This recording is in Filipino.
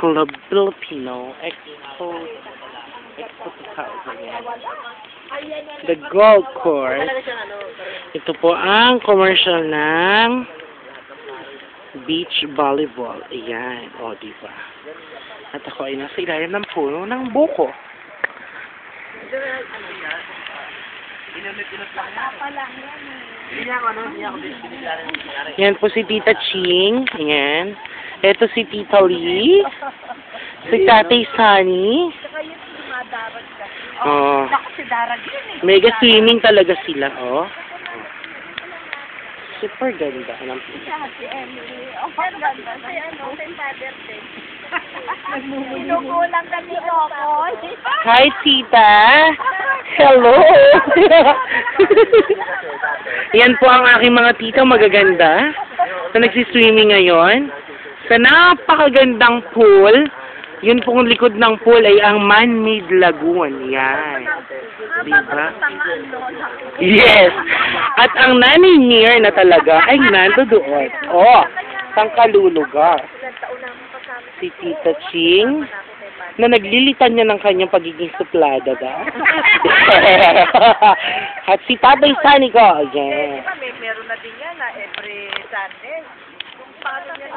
Club Filipino Expo 2000. The Gold Course. Ito po ang commercial ng beach volleyball. Ayan. O, diba? At ako ay nasa ilalim ng puno ng buko. Yan po si Tita Ching. Ayan. Ito si Tita Lee. Si Tatay Sunny. Oh. Mega swimming talaga sila, oh. Super ganda ng pizza. Si Emily. Oh, ang ganda. Si ano, si Father Day. Sinukulang kami ako. Hi, Tita. Hello. Yan po ang aking mga tita magaganda na nagsiswimming ngayon. Sa napakagandang pool. Yun pong likod ng pool ay ang man-made lagoon. Yan. Diba? Yes. At ang nanay niya na talaga ay nando doon. Oh, sangkalulugar. Si Tita Ching na naglilitan niya ng kanyang pagiging suplada ba? At si Tatay Sunny ko. Ayan. Meron na din yan na every Sunday. Kung paano niya